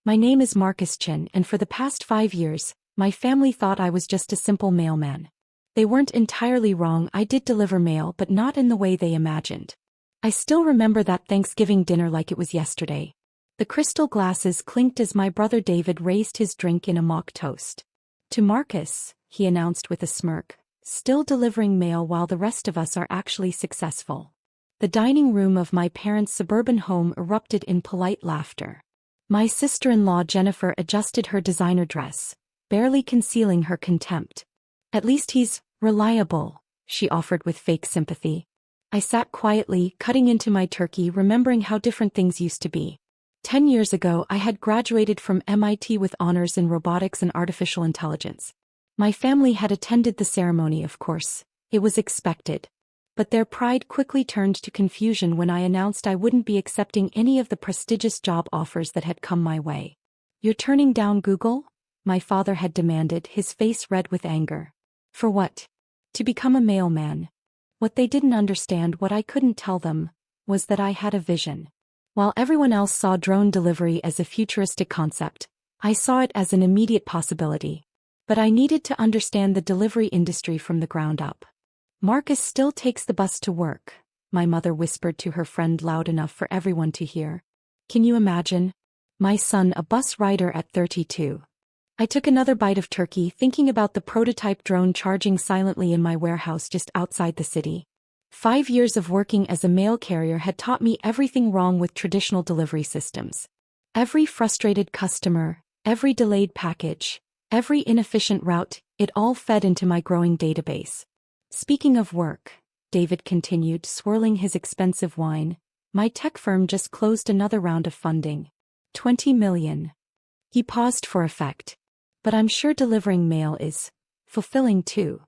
My name is Marcus Chen, and for the past 5 years, my family thought I was just a simple mailman. They weren't entirely wrong. I did deliver mail, but not in the way they imagined. I still remember that Thanksgiving dinner like it was yesterday. The crystal glasses clinked as my brother David raised his drink in a mock toast. To Marcus, he announced with a smirk, still delivering mail while the rest of us are actually successful. The dining room of my parents' suburban home erupted in polite laughter. My sister-in-law Jennifer adjusted her designer dress, barely concealing her contempt. At least he's reliable, she offered with fake sympathy. I sat quietly, cutting into my turkey, remembering how different things used to be. 10 years ago, I had graduated from MIT with honors in robotics and artificial intelligence. My family had attended the ceremony, of course. It was expected. But their pride quickly turned to confusion when I announced I wouldn't be accepting any of the prestigious job offers that had come my way. "You're turning down Google?" my father had demanded, his face red with anger. For what? To become a mailman. What they didn't understand, what I couldn't tell them, was that I had a vision. While everyone else saw drone delivery as a futuristic concept, I saw it as an immediate possibility. But I needed to understand the delivery industry from the ground up. "Marcus still takes the bus to work," my mother whispered to her friend loud enough for everyone to hear. "Can you imagine? My son, a bus rider at 32. I took another bite of turkey, thinking about the prototype drone charging silently in my warehouse just outside the city. 5 years of working as a mail carrier had taught me everything wrong with traditional delivery systems. Every frustrated customer, every delayed package, every inefficient route, it all fed into my growing database. "Speaking of work," David continued, swirling his expensive wine, "my tech firm just closed another round of funding. 20 million. He paused for effect. "But I'm sure delivering mail is fulfilling too."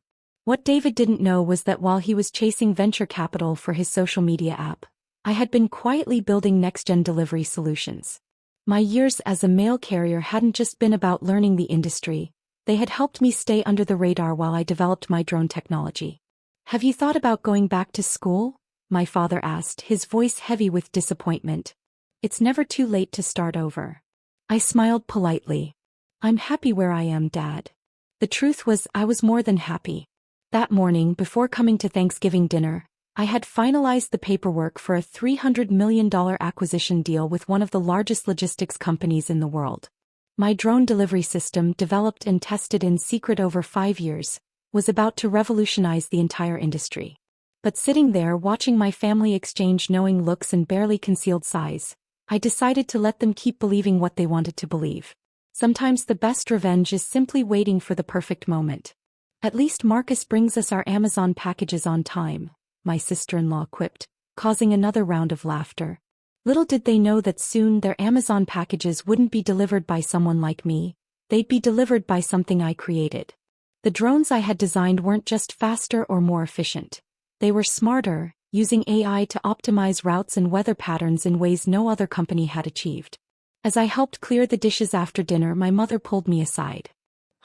What David didn't know was that while he was chasing venture capital for his social media app, I had been quietly building next-gen delivery solutions. My years as a mail carrier hadn't just been about learning the industry. They had helped me stay under the radar while I developed my drone technology. "Have you thought about going back to school?" my father asked, his voice heavy with disappointment. "It's never too late to start over." I smiled politely. "I'm happy where I am, Dad." The truth was, I was more than happy. That morning, before coming to Thanksgiving dinner, I had finalized the paperwork for a $300 million acquisition deal with one of the largest logistics companies in the world. My drone delivery system, developed and tested in secret over 5 years, was about to revolutionize the entire industry. But sitting there watching my family exchange knowing looks and barely concealed sighs, I decided to let them keep believing what they wanted to believe. Sometimes the best revenge is simply waiting for the perfect moment. "At least Marcus brings us our Amazon packages on time," my sister-in-law quipped, causing another round of laughter. Little did they know that soon their Amazon packages wouldn't be delivered by someone like me, they'd be delivered by something I created. The drones I had designed weren't just faster or more efficient. They were smarter, using AI to optimize routes and weather patterns in ways no other company had achieved. As I helped clear the dishes after dinner, my mother pulled me aside.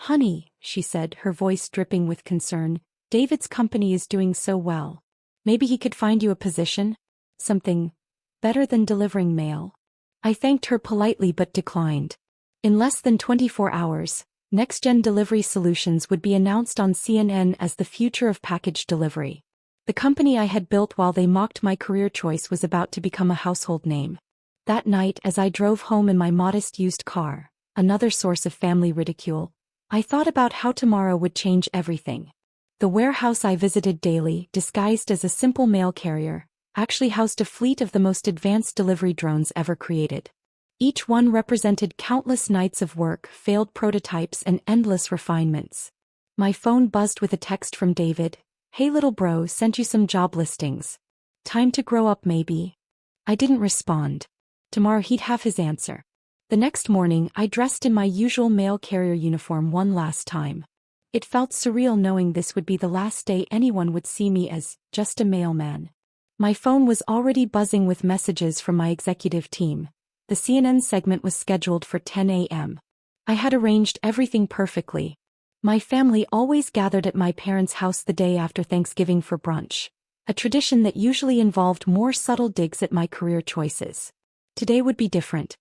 "Honey," she said, her voice dripping with concern, "David's company is doing so well. Maybe he could find you a position? Something better than delivering mail." I thanked her politely but declined. In less than 24 hours, next-gen delivery solutions would be announced on CNN as the future of package delivery. The company I had built while they mocked my career choice was about to become a household name. That night, as I drove home in my modest used car, another source of family ridicule, I thought about how tomorrow would change everything. The warehouse I visited daily, disguised as a simple mail carrier, actually housed a fleet of the most advanced delivery drones ever created. Each one represented countless nights of work, failed prototypes, and endless refinements. My phone buzzed with a text from David. "Hey little bro, sent you some job listings. Time to grow up maybe." I didn't respond. Tomorrow he'd have his answer. The next morning, I dressed in my usual mail carrier uniform one last time. It felt surreal knowing this would be the last day anyone would see me as just a mailman. My phone was already buzzing with messages from my executive team. The CNN segment was scheduled for 10 a.m. I had arranged everything perfectly. My family always gathered at my parents' house the day after Thanksgiving for brunch, a tradition that usually involved more subtle digs at my career choices. Today would be different.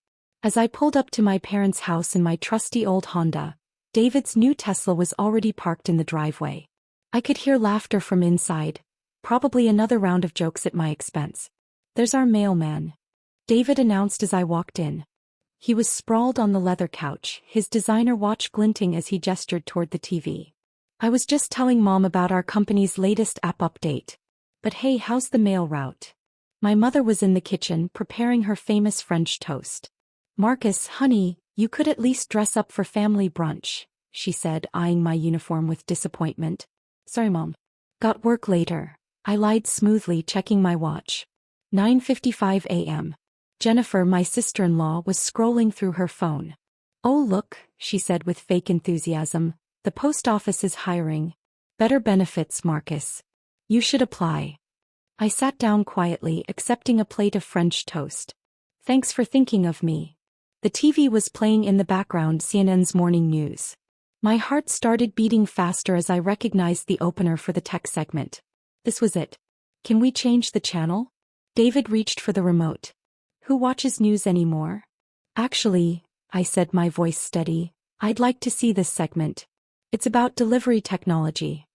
As I pulled up to my parents' house in my trusty old Honda, David's new Tesla was already parked in the driveway. I could hear laughter from inside, probably another round of jokes at my expense. "There's our mailman," David announced as I walked in. He was sprawled on the leather couch, his designer watch glinting as he gestured toward the TV. "I was just telling Mom about our company's latest app update. But hey, how's the mail route?" My mother was in the kitchen preparing her famous French toast. "Marcus, honey, you could at least dress up for family brunch," she said, eyeing my uniform with disappointment. "Sorry, Mom. Got work later," I lied smoothly, checking my watch. 9:55 a.m. Jennifer, my sister-in-law, was scrolling through her phone. "Oh look," she said with fake enthusiasm, "the post office is hiring. Better benefits, Marcus. You should apply." I sat down quietly, accepting a plate of French toast. "Thanks for thinking of me." The TV was playing in the background, CNN's morning news. My heart started beating faster as I recognized the opener for the tech segment. This was it. "Can we change the channel?" David reached for the remote. "Who watches news anymore?" "Actually," I said, my voice steady, "I'd like to see this segment. It's about delivery technology."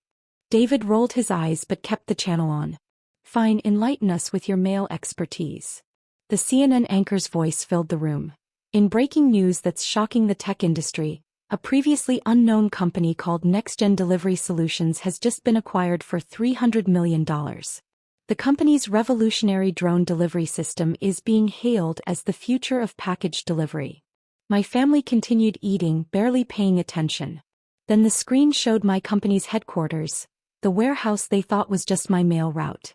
David rolled his eyes but kept the channel on. "Fine, enlighten us with your mail expertise." The CNN anchor's voice filled the room. "In breaking news that's shocking the tech industry, a previously unknown company called Next-Gen Delivery Solutions has just been acquired for $300 million. The company's revolutionary drone delivery system is being hailed as the future of package delivery." My family continued eating, barely paying attention. Then the screen showed my company's headquarters, the warehouse they thought was just my mail route.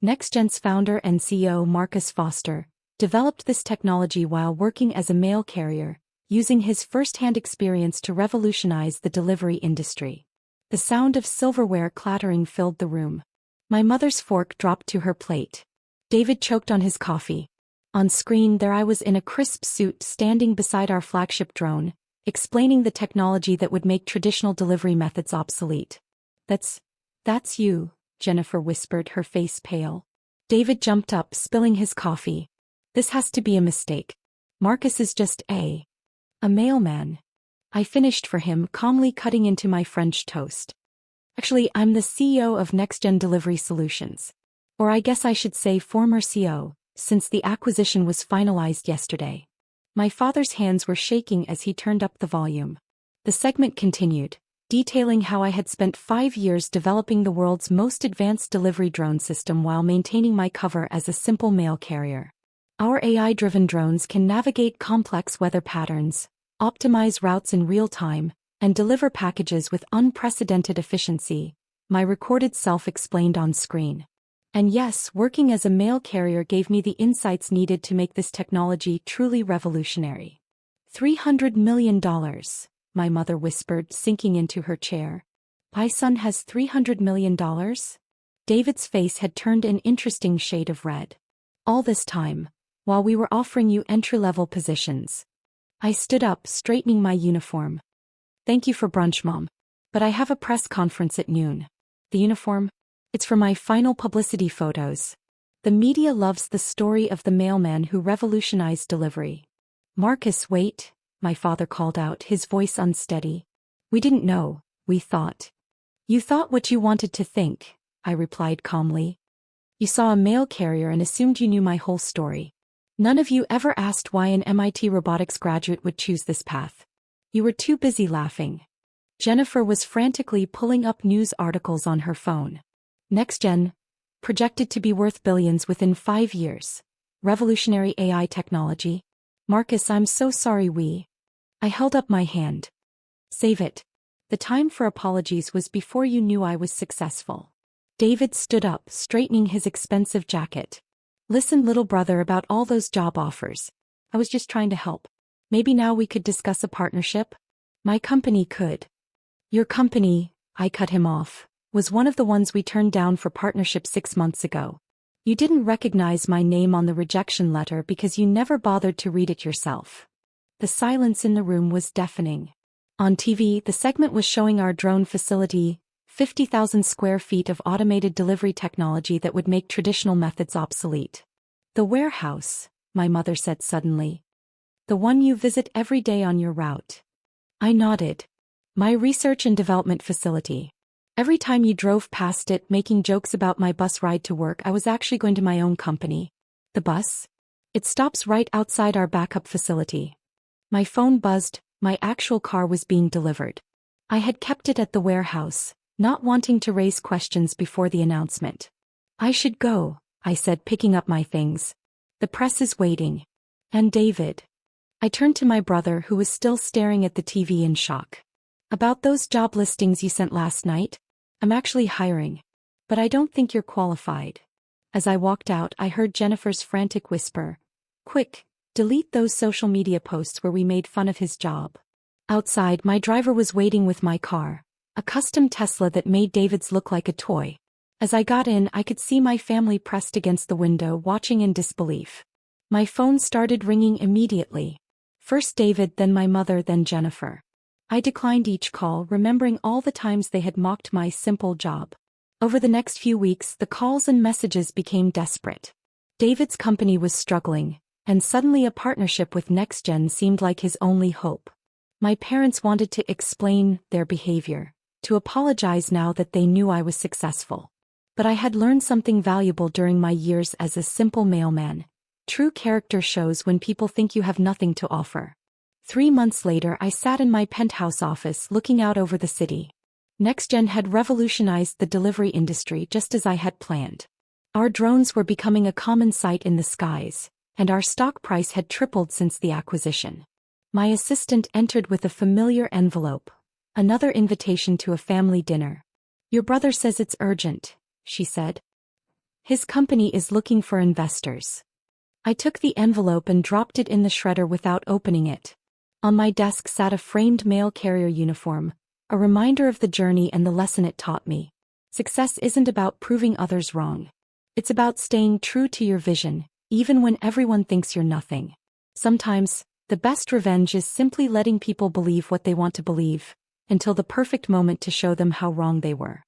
NextGen's founder and CEO Marcus Foster developed this technology while working as a mail carrier, using his first-hand experience to revolutionize the delivery industry. The sound of silverware clattering filled the room. My mother's fork dropped to her plate. David choked on his coffee. On screen there I was in a crisp suit standing beside our flagship drone, explaining the technology that would make traditional delivery methods obsolete. That's you," Jennifer whispered, her face pale. David jumped up, spilling his coffee. "This has to be a mistake. Marcus is just a mailman." I finished for him, calmly cutting into my French toast. "Actually, I'm the CEO of NextGen Delivery Solutions. Or I guess I should say former CEO, since the acquisition was finalized yesterday." My father's hands were shaking as he turned up the volume. The segment continued, detailing how I had spent 5 years developing the world's most advanced delivery drone system while maintaining my cover as a simple mail carrier. Our AI-driven drones can navigate complex weather patterns, optimize routes in real time, and deliver packages with unprecedented efficiency, my recorded self explained on screen. And yes, working as a mail carrier gave me the insights needed to make this technology truly revolutionary. $300 million, my mother whispered, sinking into her chair. "My son has $300 million? David's face had turned an interesting shade of red. "All this time, while we were offering you entry-level positions." I stood up, straightening my uniform. "Thank you for brunch, Mom. But I have a press conference at noon." "The uniform? It's for my final publicity photos. The media loves the story of the mailman who revolutionized delivery." "Marcus, wait," my father called out, his voice unsteady. "We didn't know, we thought." "You thought what you wanted to think," I replied calmly. "You saw a mail carrier and assumed you knew my whole story. None of you ever asked why an MIT robotics graduate would choose this path. You were too busy laughing." Jennifer was frantically pulling up news articles on her phone. NextGen, projected to be worth billions within 5 years. Revolutionary AI technology. "Marcus, I'm so sorry I held up my hand. "Save it. The time for apologies was before you knew I was successful." David stood up, straightening his expensive jacket. "Listen, little brother, about all those job offers. I was just trying to help. Maybe now we could discuss a partnership?" "My company could." "Your company," I cut him off, "was one of the ones we turned down for partnership 6 months ago. You didn't recognize my name on the rejection letter because you never bothered to read it yourself." The silence in the room was deafening. On TV, the segment was showing our drone facility, 50,000 square feet of automated delivery technology that would make traditional methods obsolete. "The warehouse," my mother said suddenly. The one you visit every day on your route. I nodded. My research and development facility. Every time you drove past it making jokes about my bus ride to work, I was actually going to my own company. The bus? It stops right outside our backup facility. My phone buzzed, my actual car was being delivered. I had kept it at the warehouse, not wanting to raise questions before the announcement. I should go, I said, picking up my things. The press is waiting. And David. I turned to my brother, who was still staring at the TV in shock. About those job listings you sent last night? I'm actually hiring. But I don't think you're qualified. As I walked out, I heard Jennifer's frantic whisper. Quick, delete those social media posts where we made fun of his job. Outside, my driver was waiting with my car, a custom Tesla that made David's look like a toy. As I got in, I could see my family pressed against the window, watching in disbelief. My phone started ringing immediately. First David, then my mother, then Jennifer. I declined each call, remembering all the times they had mocked my simple job. Over the next few weeks, the calls and messages became desperate. David's company was struggling, and suddenly a partnership with NextGen seemed like his only hope. My parents wanted to explain their behavior, to apologize now that they knew I was successful. But I had learned something valuable during my years as a simple mailman. True character shows when people think you have nothing to offer. 3 months later, I sat in my penthouse office looking out over the city. NextGen had revolutionized the delivery industry just as I had planned. Our drones were becoming a common sight in the skies, and our stock price had tripled since the acquisition. My assistant entered with a familiar envelope, another invitation to a family dinner. Your brother says it's urgent, she said. His company is looking for investors. I took the envelope and dropped it in the shredder without opening it. On my desk sat a framed mail carrier uniform, a reminder of the journey and the lesson it taught me. Success isn't about proving others wrong. It's about staying true to your vision, even when everyone thinks you're nothing. Sometimes, the best revenge is simply letting people believe what they want to believe, until the perfect moment to show them how wrong they were.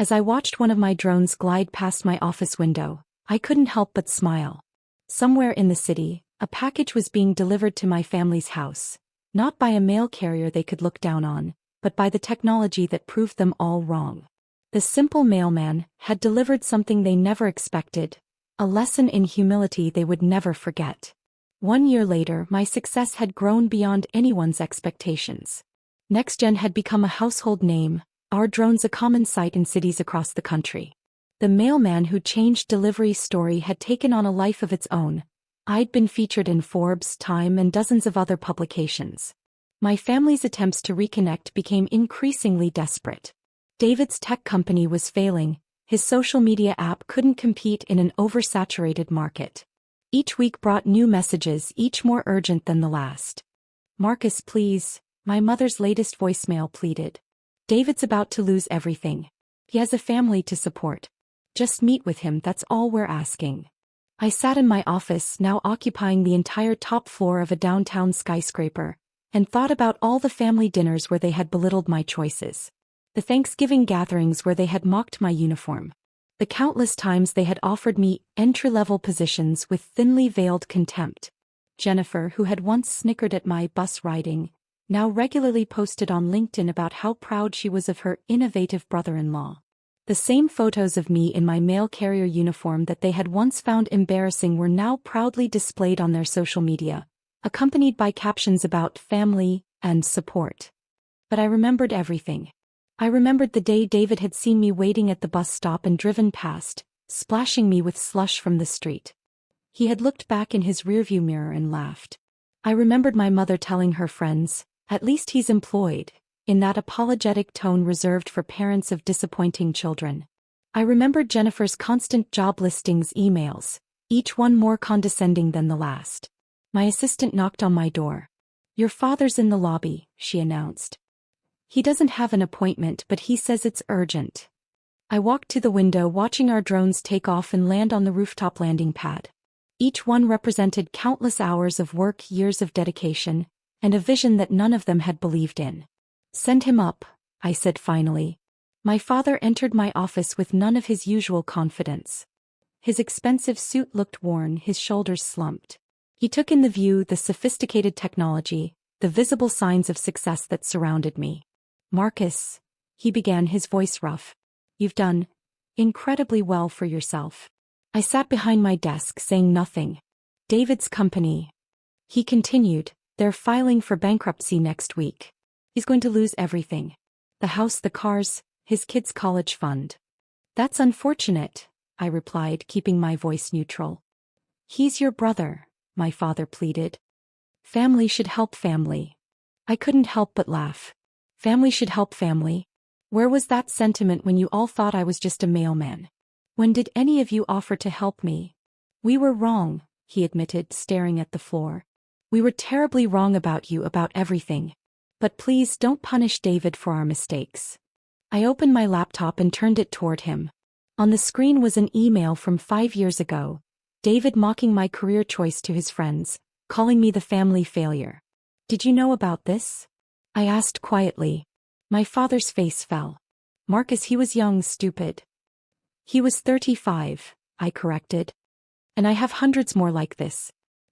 As I watched one of my drones glide past my office window, I couldn't help but smile. Somewhere in the city, a package was being delivered to my family's house, not by a mail carrier they could look down on, but by the technology that proved them all wrong. The simple mailman had delivered something they never expected, a lesson in humility they would never forget. 1 year later, my success had grown beyond anyone's expectations. NextGen had become a household name, our drones a common sight in cities across the country. The mailman who changed delivery story had taken on a life of its own. I'd been featured in Forbes, Time, and dozens of other publications. My family's attempts to reconnect became increasingly desperate. David's tech company was failing, his social media app couldn't compete in an oversaturated market. Each week brought new messages, each more urgent than the last. Marcus, please, my mother's latest voicemail pleaded. David's about to lose everything. He has a family to support. Just meet with him, that's all we're asking. I sat in my office, now occupying the entire top floor of a downtown skyscraper, and thought about all the family dinners where they had belittled my choices. The Thanksgiving gatherings where they had mocked my uniform. The countless times they had offered me entry-level positions with thinly veiled contempt. Jennifer, who had once snickered at my bus riding, now regularly posted on LinkedIn about how proud she was of her innovative brother-in-law. The same photos of me in my mail carrier uniform that they had once found embarrassing were now proudly displayed on their social media, accompanied by captions about family and support. But I remembered everything. I remembered the day David had seen me waiting at the bus stop and driven past, splashing me with slush from the street. He had looked back in his rearview mirror and laughed. I remembered my mother telling her friends, "At least he's employed," in that apologetic tone reserved for parents of disappointing children. I remembered Jennifer's constant job listings emails, each one more condescending than the last. My assistant knocked on my door. "Your father's in the lobby," she announced. "He doesn't have an appointment, but he says it's urgent." I walked to the window, watching our drones take off and land on the rooftop landing pad. Each one represented countless hours of work, years of dedication, and a vision that none of them had believed in. "Send him up," I said finally. My father entered my office with none of his usual confidence. His expensive suit looked worn, his shoulders slumped. He took in the view, the sophisticated technology, the visible signs of success that surrounded me. Marcus, he began, his voice rough. You've done incredibly well for yourself. I sat behind my desk saying nothing. David's company. He continued, they're filing for bankruptcy next week. He's going to lose everything. The house, the cars, his kids' college fund. That's unfortunate, I replied, keeping my voice neutral. He's your brother, my father pleaded. Family should help family. I couldn't help but laugh. Family should help family. Where was that sentiment when you all thought I was just a mailman? When did any of you offer to help me? We were wrong, he admitted, staring at the floor. We were terribly wrong about you, about everything. But please don't punish David for our mistakes. I opened my laptop and turned it toward him. On the screen was an email from 5 years ago. David mocking my career choice to his friends, calling me the family failure. Did you know about this? I asked quietly. My father's face fell. Marcus, he was young, stupid. He was 35, I corrected. And I have hundreds more like this.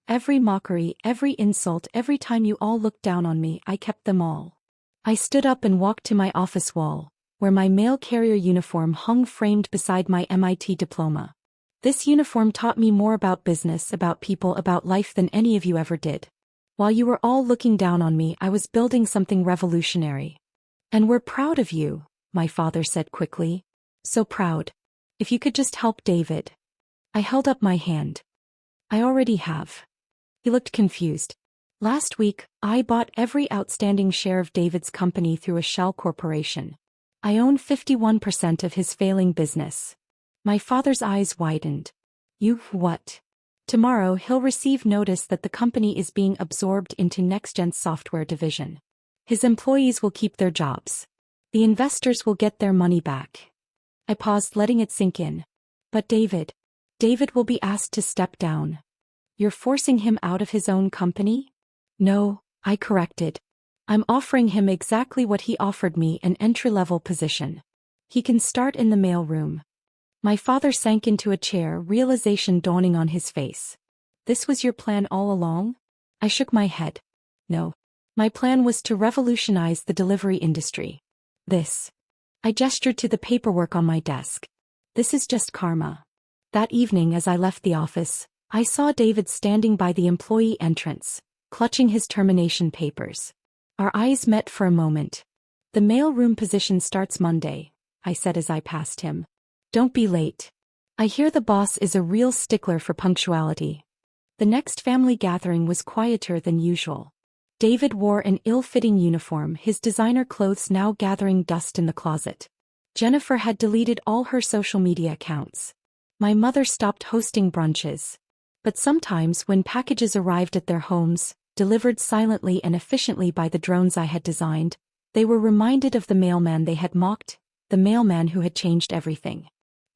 Every mockery, every insult, every time you all looked down on me, I kept them all. I stood up and walked to my office wall, where my mail carrier uniform hung framed beside my MIT diploma. This uniform taught me more about business, about people, about life than any of you ever did. While you were all looking down on me, I was building something revolutionary. And we're proud of you, my father said quickly. So proud. If you could just help David. I held up my hand. I already have. He looked confused. Last week, I bought every outstanding share of David's company through a shell corporation. I own 51% of his failing business. My father's eyes widened. You what? Tomorrow he'll receive notice that the company is being absorbed into NextGen's software division. His employees will keep their jobs. The investors will get their money back. I paused, letting it sink in. But David will be asked to step down. You're forcing him out of his own company? No, I corrected. I'm offering him exactly what he offered me, an entry-level position. He can start in the mailroom. My father sank into a chair, realization dawning on his face. This was your plan all along? I shook my head. No. My plan was to revolutionize the delivery industry. I gestured to the paperwork on my desk. This is just karma. That evening as I left the office, I saw David standing by the employee entrance, clutching his termination papers. Our eyes met for a moment. The mailroom position starts Monday, I said as I passed him. Don't be late. I hear the boss is a real stickler for punctuality. The next family gathering was quieter than usual. David wore an ill-fitting uniform, his designer clothes now gathering dust in the closet. Jennifer had deleted all her social media accounts. My mother stopped hosting brunches. But sometimes when packages arrived at their homes, delivered silently and efficiently by the drones I had designed, they were reminded of the mailman they had mocked, the mailman who had changed everything.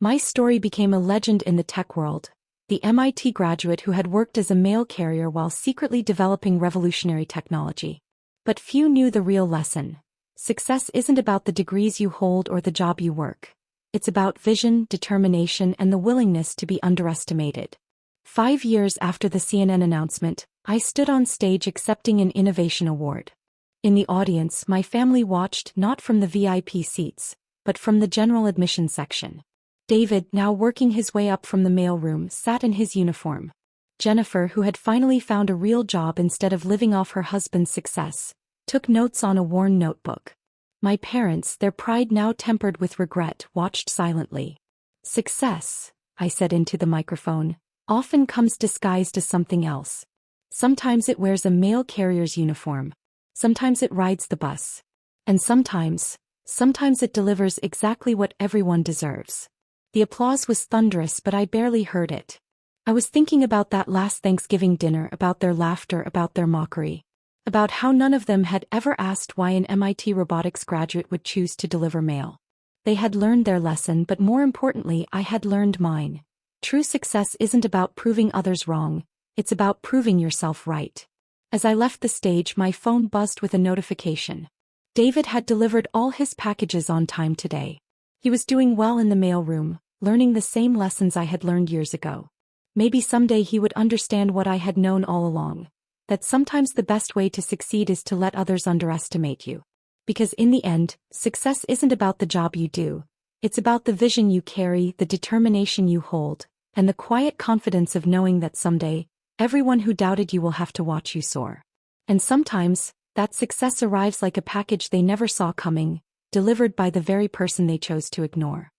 My story became a legend in the tech world. The MIT graduate who had worked as a mail carrier while secretly developing revolutionary technology. But few knew the real lesson. Success isn't about the degrees you hold or the job you work. It's about vision, determination, and the willingness to be underestimated. 5 years after the CNN announcement, I stood on stage accepting an innovation award. In the audience, my family watched not from the VIP seats, but from the general admission section. David, now working his way up from the mailroom, sat in his uniform. Jennifer, who had finally found a real job instead of living off her husband's success, took notes on a worn notebook. My parents, their pride now tempered with regret, watched silently. Success, I said into the microphone, often comes disguised as something else. Sometimes it wears a mail carrier's uniform. Sometimes it rides the bus. And sometimes it delivers exactly what everyone deserves. The applause was thunderous, but I barely heard it. I was thinking about that last Thanksgiving dinner, about their laughter, about their mockery. About how none of them had ever asked why an MIT robotics graduate would choose to deliver mail. They had learned their lesson, but more importantly, I had learned mine. True success isn't about proving others wrong, it's about proving yourself right. As I left the stage, my phone buzzed with a notification. David had delivered all his packages on time today. He was doing well in the mailroom, learning the same lessons I had learned years ago. Maybe someday he would understand what I had known all along. That sometimes the best way to succeed is to let others underestimate you. Because in the end, success isn't about the job you do. It's about the vision you carry, the determination you hold, and the quiet confidence of knowing that someday, everyone who doubted you will have to watch you soar. And sometimes, that success arrives like a package they never saw coming, delivered by the very person they chose to ignore.